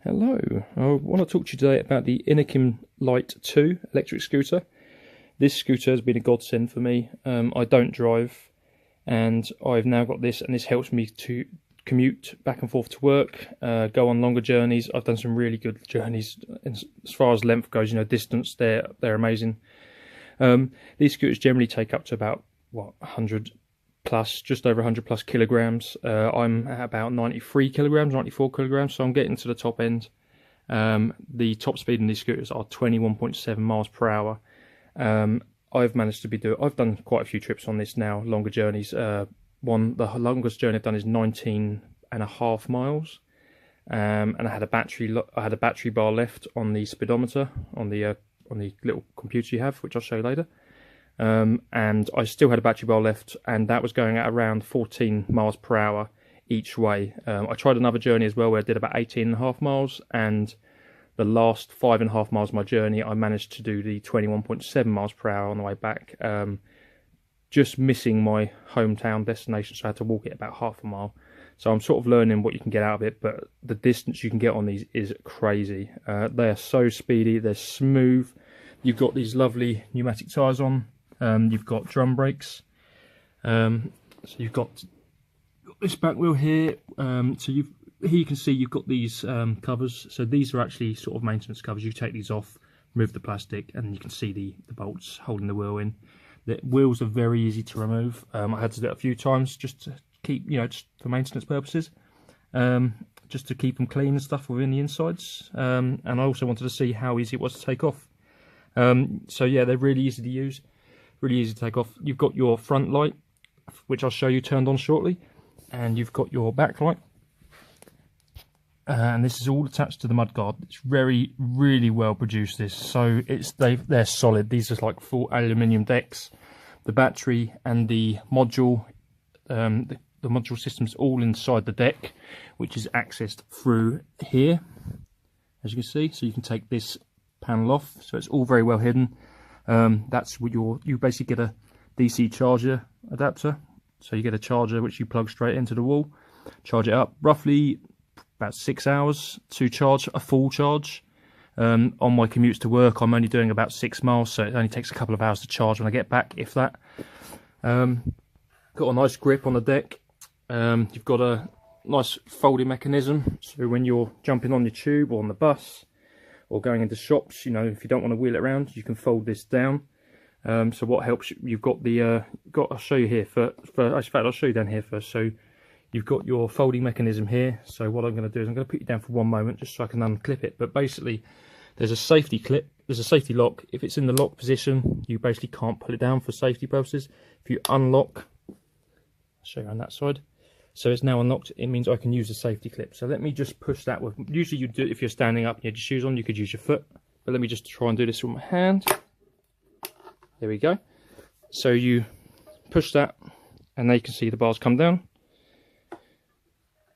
Hello, I want to talk to you today about the Inokim Lite 2 electric scooter. This scooter has been a godsend for me. I don't drive and I've now got this, and this helps me to commute back and forth to work, go on longer journeys. I've done some really good journeys as far as length goes, distance, they're amazing. These scooters generally take up to about 100 plus, just over 100 plus kilograms. I'm at about 93 kilograms, 94 kilograms, so I'm getting to the top end. The top speed in these scooters are 21.7 miles per hour. I've managed to I've done quite a few trips on this now, longer journeys. The longest journey I've done is 19.5 miles. And I had a battery bar left on the speedometer on the little computer you have, which I'll show you later. And I still had a battery bar left, and that was going at around 14 miles per hour each way. I tried another journey as well where I did about 18.5 miles, and the last 5.5 miles of my journey I managed to do the 21.7 miles per hour on the way back, just missing my hometown destination, so I had to walk it about half a mile. So I'm sort of learning what you can get out of it, but the distance you can get on these is crazy. They are so speedy, they're smooth. You've got these lovely pneumatic tyres on. You've got drum brakes, so you've got this back wheel here. Here you can see you've got these covers. So these are actually sort of maintenance covers. You take these off, remove the plastic, and you can see the bolts holding the wheel in. The wheels are very easy to remove. I had to do it a few times just to keep, just for maintenance purposes, just to keep them clean and stuff within the insides. And I also wanted to see how easy it was to take off. So yeah, they're really easy to use. Really easy to take off. You've got your front light, which I'll show you turned on shortly, and you've got your back light, and this is all attached to the mudguard. It's really well produced, this, so they're solid. These are like full aluminium decks. The battery and the module, the module system's all inside the deck, which is accessed through here, as you can see. So you can take this panel off, so it's all very well hidden. That's what you basically get a DC charger adapter, so you get a charger which you plug straight into the wall, charge it up, roughly about 6 hours to charge a full charge. On my commutes to work, I'm only doing about 6 miles, so it only takes a couple of hours to charge when I get back, if that. Got a nice grip on the deck. You've got a nice folding mechanism, so when you're jumping on your tube or on the bus or going into shops, if you don't want to wheel it around, you can fold this down. So what helps, you've got the I'll show you here in fact I'll show you down here first. So you've got your folding mechanism here. So what I'm going to do is I'm going to put you down for one moment just so I can unclip it. But basically there's a safety clip, there's a safety lock. If it's in the lock position, you basically can't pull it down for safety purposes. If you unlock, I'll show you on that side. So it's now unlocked, it means I can use the safety clip. So let me just push that with, usually you do it if you're standing up and you had your shoes on, you could use your foot. But let me just try and do this with my hand. There we go. So you push that, and now you can see the bars come down.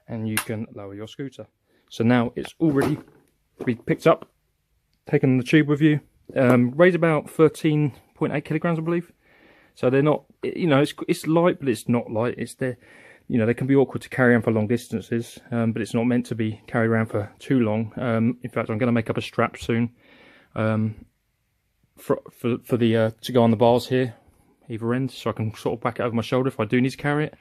And you can lower your scooter. So now it's all ready to be picked up, taken on the tube with you. Weighs about 13.8 kilograms, I believe. So they're not, it's light, but it's not light. They can be awkward to carry on for long distances, but it's not meant to be carried around for too long. In fact, I'm going to make up a strap soon to go on the bars here, either end, so I can sort of back it over my shoulder if I do need to carry it.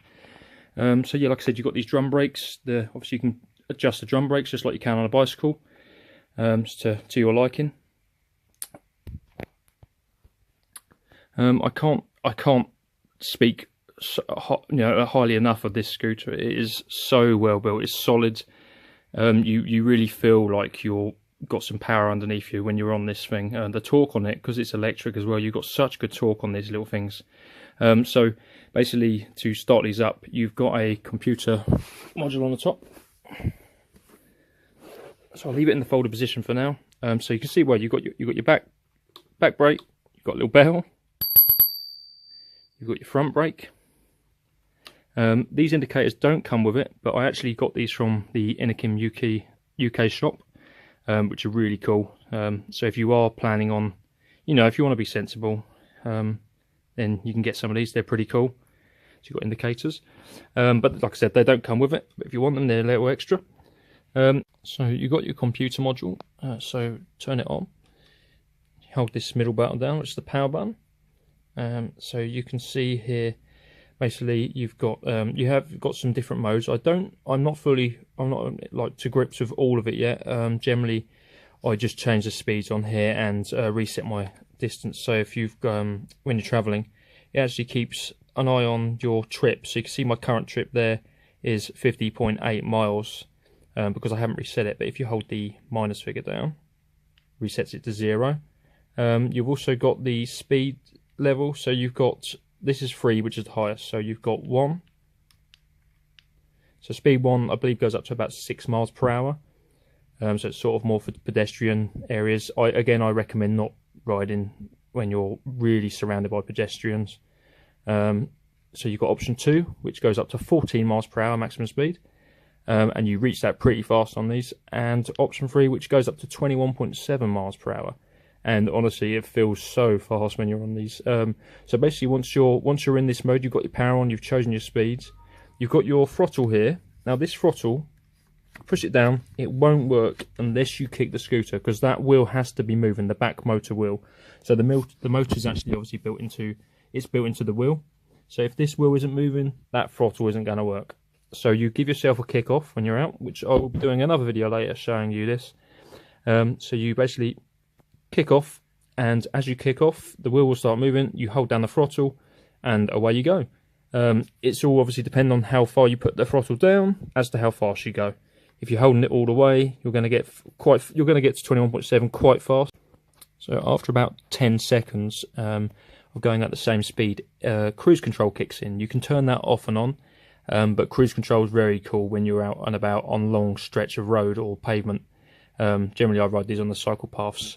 So yeah, like I said, you've got these drum brakes. Obviously you can adjust the drum brakes just like you can on a bicycle, to your liking. I can't speak highly enough of this scooter. It is so well built, it's solid. You really feel like you've got some power underneath you when you're on this thing. The torque on it, because it's electric as well, you've got such good torque on these little things. So basically, to start these up, you've got a computer module on the top. So I'll leave it in the folded position for now. So you can see where you've got your back brake, you've got a little bell, you've got your front brake. These indicators don't come with it, but I actually got these from the Inokim UK shop, which are really cool. So if you are planning on, if you want to be sensible, then you can get some of these. They're pretty cool. So you've got indicators, but like I said, they don't come with it. But if you want them, they're a little extra. So you got your computer module, so turn it on. Hold this middle button down, which is the power button. So you can see here, basically you've got you have got some different modes. I'm not like to grips with all of it yet. Generally I just change the speeds on here and reset my distance. So if you've when you're traveling, it actually keeps an eye on your trip. So you can see my current trip there is 50.8 miles because I haven't reset it. But if you hold the minus figure down, resets it to 0. You've also got the speed level. So you've got, this is 3, which is the highest. So you've got 1. So speed 1, I believe, goes up to about 6 miles per hour. So it's sort of more for pedestrian areas. I recommend not riding when you're really surrounded by pedestrians. So you've got option 2, which goes up to 14 miles per hour maximum speed. And you reach that pretty fast on these. And option 3, which goes up to 21.7 miles per hour. And honestly, it feels so fast when you're on these. So basically, once you're in this mode, you've got your power on, you've chosen your speeds. You've got your throttle here. Now this throttle, push it down, it won't work unless you kick the scooter, because that wheel has to be moving, the back motor wheel. So the motor is actually obviously built into the wheel. So if this wheel isn't moving, that throttle isn't going to work. So you give yourself a kick off when you're out, which I will be doing another video later showing you this. So you basically kick off, and as you kick off, the wheel will start moving. You hold down the throttle, and away you go. It's all obviously depending on how far you put the throttle down as to how fast you go. If you're holding it all the way, you're going to get to 21.7 quite fast. So after about 10 seconds of going at the same speed, cruise control kicks in. You can turn that off and on, but cruise control is very cool when you're out and about on long stretch of road or pavement. Generally I ride these on the cycle paths,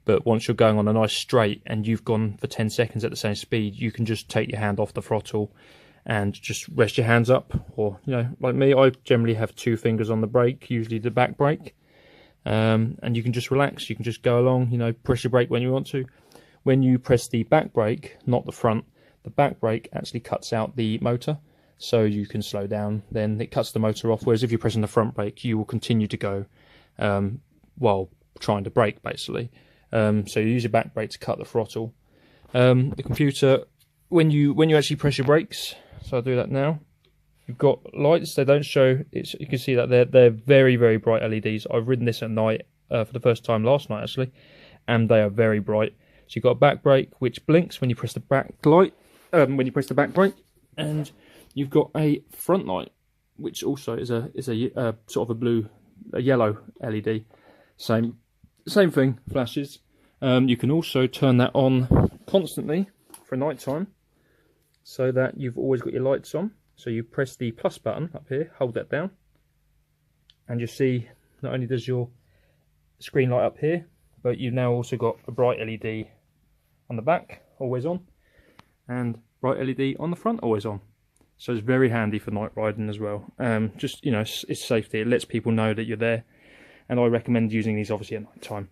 but once you're going on a nice straight and you've gone for 10 seconds at the same speed, you can just take your hand off the throttle and just rest your hands up. Or, you know, like me, I generally have 2 fingers on the brake, usually the back brake, and you can just relax. You can just go along, you know, press your brake when you want to. When you press the back brake, not the front, the back brake actually cuts out the motor, so you can slow down, then it cuts the motor off. Whereas if you're pressing the front brake, you will continue to go while trying to brake, basically. So you use your back brake to cut the throttle. The computer, when you actually press your brakes, so I'll do that now. You've got lights. They don't show. You can see that they're very, very bright LEDs. I've ridden this at night for the first time last night actually, and they are very bright. So you've got a back brake which blinks when you press the back light, when you press the back brake, and you've got a front light which also is a sort of a yellow LED. Same thing, flashes. You can also turn that on constantly for night time, so that you've always got your lights on. So you press the plus button up here, hold that down, and you see not only does your screen light up here, but you've now also got a bright LED on the back, always on, and bright LED on the front, always on. So it's very handy for night riding as well. Just, you know, it's safety. It lets people know that you're there, and I recommend using these obviously at night time.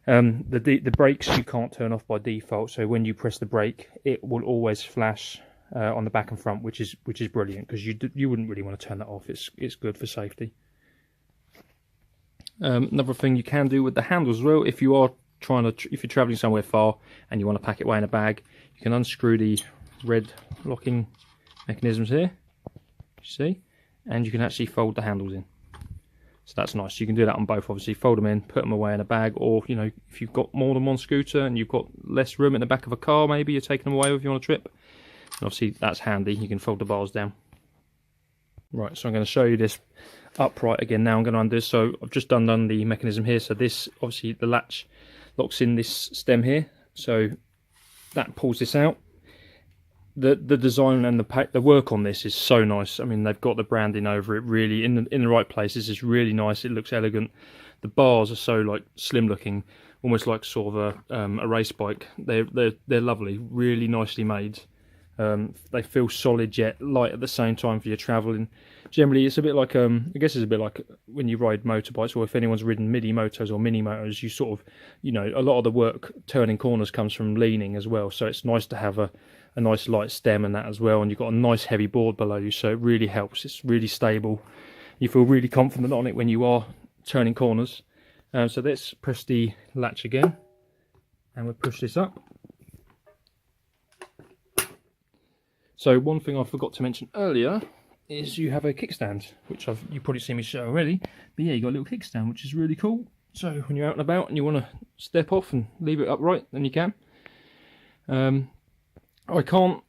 The brakes you can't turn off by default, so when you press the brake, it will always flash on the back and front, which is brilliant, because you wouldn't really want to turn that off. It's good for safety. Another thing you can do with the handles as well, if you're traveling somewhere far and you want to pack it away in a bag, you can unscrew the red locking mechanisms here, you see, and you can actually fold the handles in. So that's nice. You can do that on both, obviously. Fold them in, put them away in a bag, or, you know, if you've got more than one scooter and you've got less room in the back of a car, maybe you're taking them away with you on a trip, and obviously that's handy. You can fold the bars down. Right, so I'm going to show you this upright again now. I'm going to undo this. So I've just undone the mechanism here. So this, obviously the latch locks in this stem here, so that pulls this out. The design and the work on this is so nice. I mean, they've got the branding over it really in the right places. It's really nice. It looks elegant. The bars are so like slim looking, almost like sort of a race bike. They're lovely, really nicely made. They feel solid yet light at the same time for your travelling. Generally, it's a bit like I guess it's a bit like when you ride motorbikes, or if anyone's ridden midi motos or mini motos, you sort of, you know, a lot of the work turning corners comes from leaning as well. So it's nice to have a nice light stem and that as well, and you've got a nice heavy board below you, so it really helps. It's really stable, You feel really confident on it when you are turning corners. So let's press the latch again, and we'll push this up. So one thing I forgot to mention earlier is you have a kickstand, which you've probably seen me show already. But yeah, you got a little kickstand, which is really cool. So when you're out and about and you want to step off and leave it upright, then you can. I can't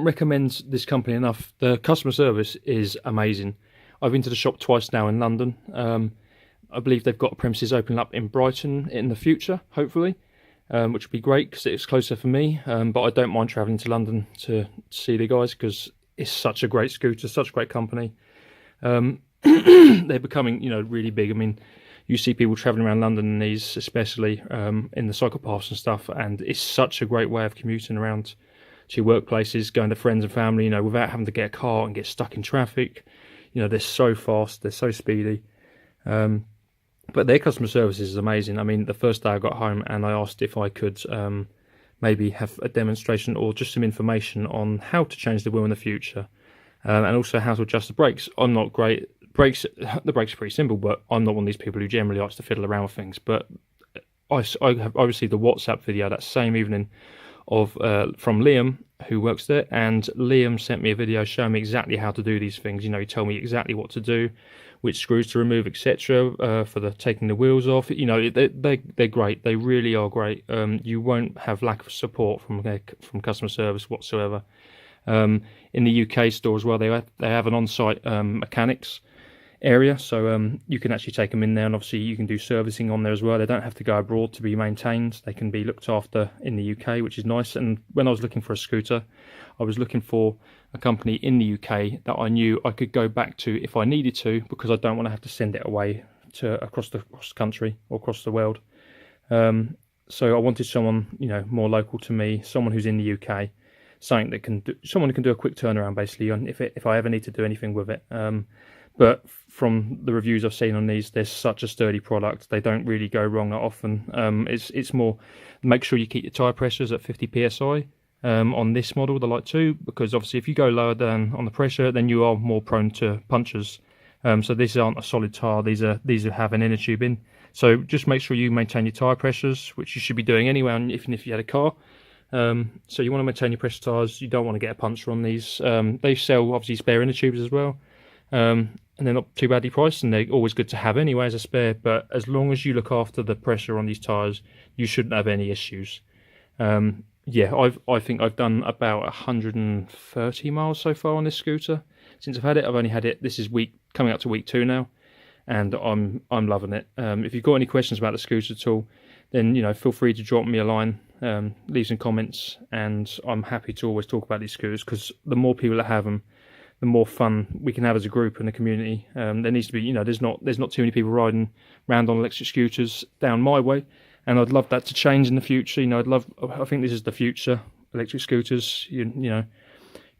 recommend this company enough. The customer service is amazing. I've been to the shop twice now in London. I believe they've got premises opening up in Brighton in the future, hopefully, which would be great because it's closer for me. But I don't mind travelling to London to see the guys because it's such a great scooter, such a great company. They're becoming, really big. I mean, you see people travelling around London in these, especially in the cycle paths and stuff, and it's such a great way of commuting around to your workplaces, going to friends and family, without having to get a car and get stuck in traffic. They're so fast, they're so speedy. But their customer service is amazing. I mean, the first day I got home and I asked if I could maybe have a demonstration or just some information on how to change the wheel in the future, and also how to adjust the brakes. I'm not great. The brakes are pretty simple, but I'm not one of these people who generally likes to fiddle around with things. But I received a WhatsApp video that same evening from Liam, who works there, and Liam sent me a video showing me exactly how to do these things. He told me exactly what to do, which screws to remove, etc. For the taking the wheels off. They're great. They really are great. You won't have lack of support from customer service whatsoever. In the UK store as well, they have an on-site mechanics area, so you can actually take them in there, and obviously you can do servicing on there as well. They don't have to go abroad to be maintained. They can be looked after in the UK, which is nice. And when I was looking for a scooter, I was looking for a company in the UK that I knew I could go back to if I needed to, because I don't want to have to send it away across the country or across the world. So I wanted someone more local to me, someone who's in the UK, someone who can do a quick turnaround basically on if I ever need to do anything with it. But from the reviews I've seen on these, they're such a sturdy product. They don't really go wrong that often. It's more, make sure you keep your tyre pressures at 50 psi on this model, the Light 2, because obviously if you go lower down on the pressure, then you are more prone to punctures. So these aren't a solid tyre. These have an inner tube in. So just make sure you maintain your tyre pressures, which you should be doing anyway, even if you had a car. So you want to maintain your pressure tyres. You don't want to get a puncture on these. They sell obviously spare inner tubes as well. And they're not too badly priced, and they're always good to have anyway as a spare. But as long as you look after the pressure on these tyres, you shouldn't have any issues. Yeah, I think I've done about 130 miles so far on this scooter since I've had it. I've only had it, this is coming up to week 2 now, and I'm loving it. If you've got any questions about the scooter at all, then feel free to drop me a line, leave some comments, and I'm happy to always talk about these scooters, because the more people that have them, the more fun we can have as a group and a community. There needs to be, there's not too many people riding around on electric scooters down my way, and I'd love that to change in the future. I think this is the future. Electric scooters, you're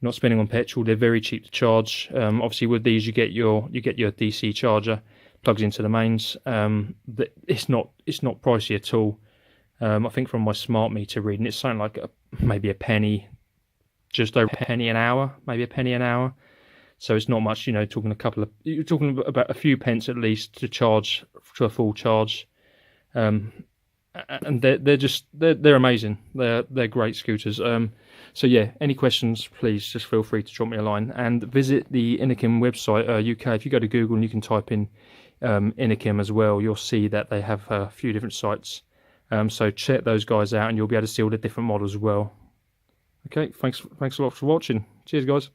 not spending on petrol. They're very cheap to charge. Obviously, with these, you get your DC charger, plugs into the mains. It's not pricey at all. I think from my smart meter reading, it's something like maybe a penny, just over a penny an hour, maybe a penny an hour. So it's not much, you're talking about a few pence at least to charge to a full charge. And they're amazing. They're great scooters. So yeah, any questions, please just feel free to drop me a line, and visit the Inokim website, UK. If you go to Google and you can type in Inokim as well, you'll see that they have a few different sites. So check those guys out, and you'll be able to see all the different models as well. Okay, thanks a lot for watching. Cheers, guys.